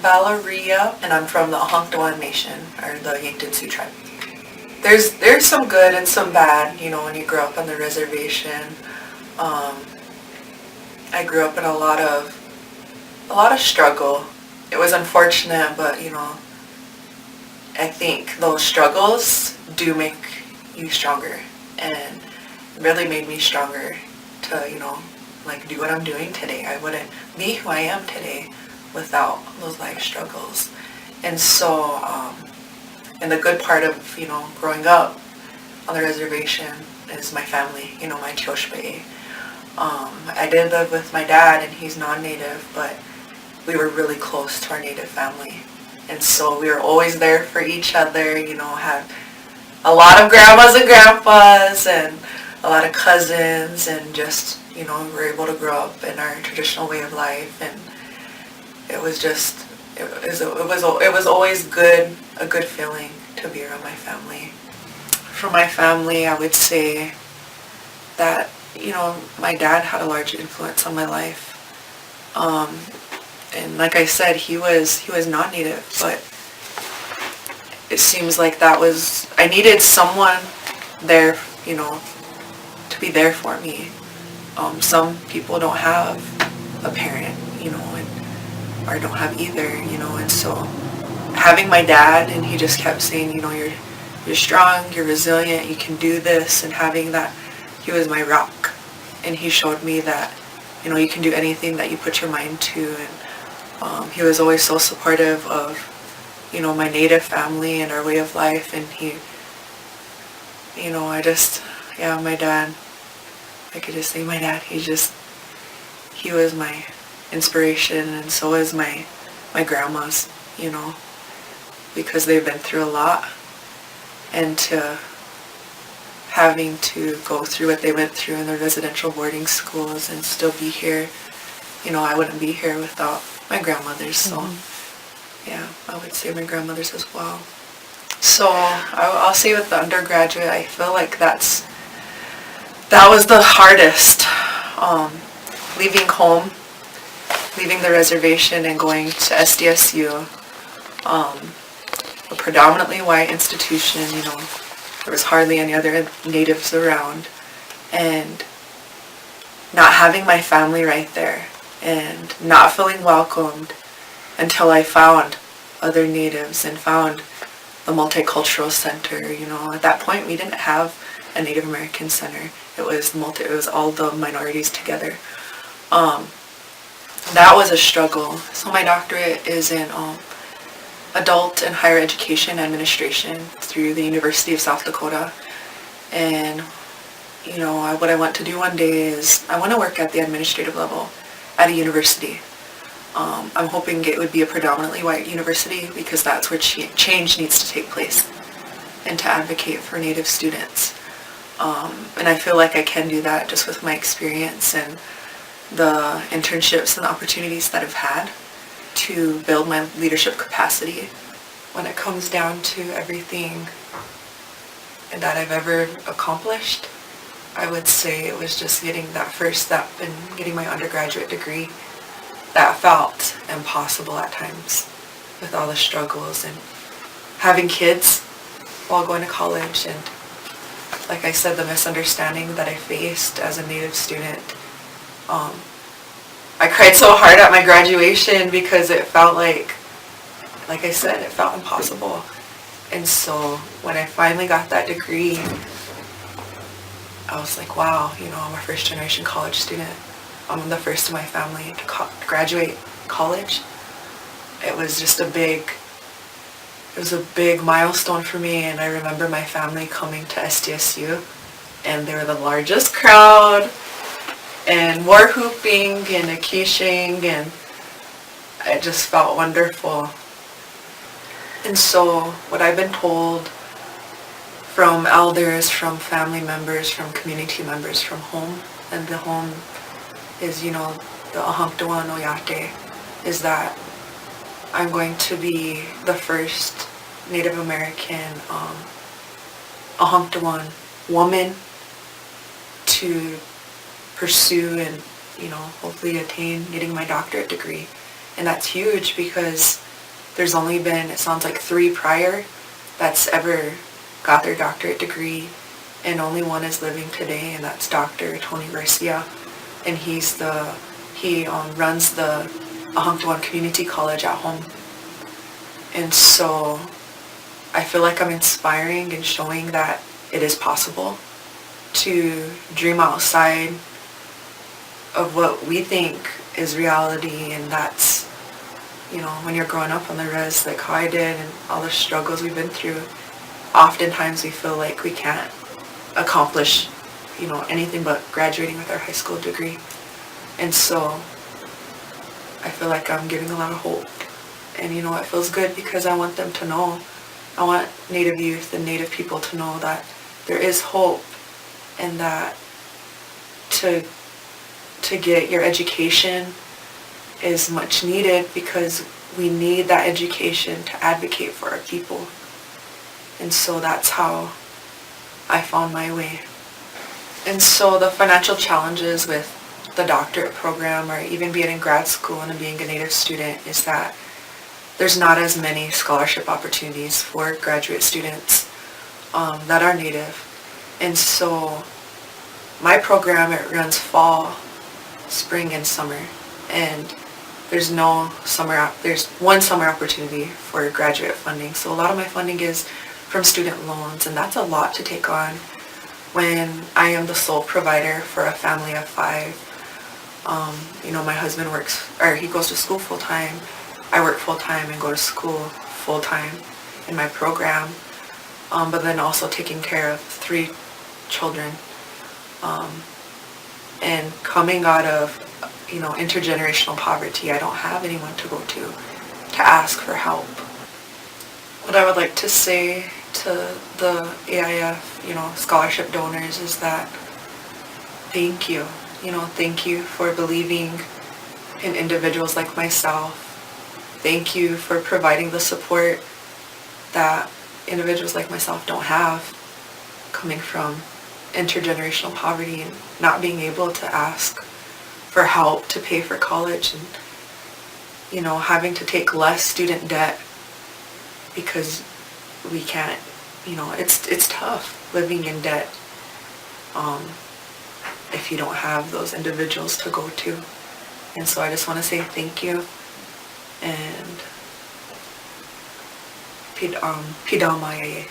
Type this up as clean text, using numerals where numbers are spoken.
Valeria, and I'm from the Ahangtawan Nation, or the Yankton Sioux tribe. There's some good and some bad, when you grow up on the reservation. I grew up in a lot of struggle. It was unfortunate, but I think those struggles do make you stronger, and it really made me stronger to do what I'm doing today. I wouldn't be who I am today without those life struggles. And so, and the good part of growing up on the reservation is my family, my Tioshbe. I did live with my dad, and he's non-native, but we were really close to our native family. And so we were always there for each other, had a lot of grandmas and grandpas and a lot of cousins, and just, we were able to grow up in our traditional way of life. And it was just, it was always a good feeling to be around my family. For my family, I would say that, my dad had a large influence on my life. And like I said, he was non-native, but it seems like I needed someone there, to be there for me. Some people don't have a parent, or don't have either, and so having my dad, and he just kept saying, you're strong, you're resilient, you can do this, and having that, he was my rock, and he showed me that, you can do anything that you put your mind to. And he was always so supportive of, my native family and our way of life, and he, my dad, I could just say my dad, he was my inspiration, and so is my grandmas, because they've been through a lot, and having to go through what they went through in the residential boarding schools and still be here, I wouldn't be here without my grandmothers, so yeah, I would say my grandmothers as well. So I'll say with the undergraduate, I feel like that was the hardest, leaving home, leaving the reservation and going to SDSU, a predominantly white institution, there was hardly any other natives around, and not having my family right there, and not feeling welcomed until I found other natives and found the multicultural center. At that point we didn't have a Native American center. It was all the minorities together. That was a struggle. So my doctorate is in adult and higher education administration through the University of South Dakota. And what I want to do one day is I want to work at the administrative level at a university. I'm hoping it would be a predominantly white university, because that's where change needs to take place, and to advocate for Native students. And I feel like I can do that just with my experience and the internships and the opportunities that I've had to build my leadership capacity. When it comes down to everything that I've ever accomplished, I would say it was just getting that first step and getting my undergraduate degree. That felt impossible at times with all the struggles and having kids while going to college, and like I said, the misunderstanding that I faced as a Native student. I cried so hard at my graduation because it felt like I said, it felt impossible. And so when I finally got that degree, I was like, wow, I'm a first generation college student. I'm the first in my family to graduate college. It was just a big milestone for me, and I remember my family coming to SDSU, and they were the largest crowd, and more hooping and akishing, and it just felt wonderful. And so what I've been told from elders, from family members, from community members, from home, and the home is, the Ahangtawan Oyate, is that I'm going to be the first Native American Ahangtawan woman to pursue and, hopefully attain getting my doctorate degree. And that's huge because there's only been, it sounds like 3 prior that's ever got their doctorate degree, and only one is living today, and that's Dr. Tony Garcia, and he runs the Ahuntuan Community College at home. And so I feel like I'm inspiring and showing that it is possible to dream outside of what we think is reality, and that's, when you're growing up on the res like how I did and all the struggles we've been through, oftentimes we feel like we can't accomplish, anything but graduating with our high school degree. And so I feel like I'm giving a lot of hope. And it feels good because I want them to know, I want Native youth and Native people to know that there is hope, and that to get your education is much needed, because we need that education to advocate for our people. And so that's how I found my way. And so the financial challenges with the doctorate program, or even being in grad school and being a Native student, is that there's not as many scholarship opportunities for graduate students that are Native. And so my program, it runs fall, spring, and summer. And there's one summer opportunity for graduate funding. So a lot of my funding is from student loans, and that's a lot to take on when I am the sole provider for a family of 5. My husband he goes to school full-time. I work full-time and go to school full-time in my program, but then also taking care of 3 children. And coming out of, intergenerational poverty, I don't have anyone to go to ask for help. What I would like to say to the AIF, scholarship donors is that thank you. Thank you for believing in individuals like myself. Thank you for providing the support that individuals like myself don't have, coming from intergenerational poverty and not being able to ask for help to pay for college, and having to take less student debt because we can't, it's tough living in debt if you don't have those individuals to go to. And so I just want to say thank you, and Pidamayaye.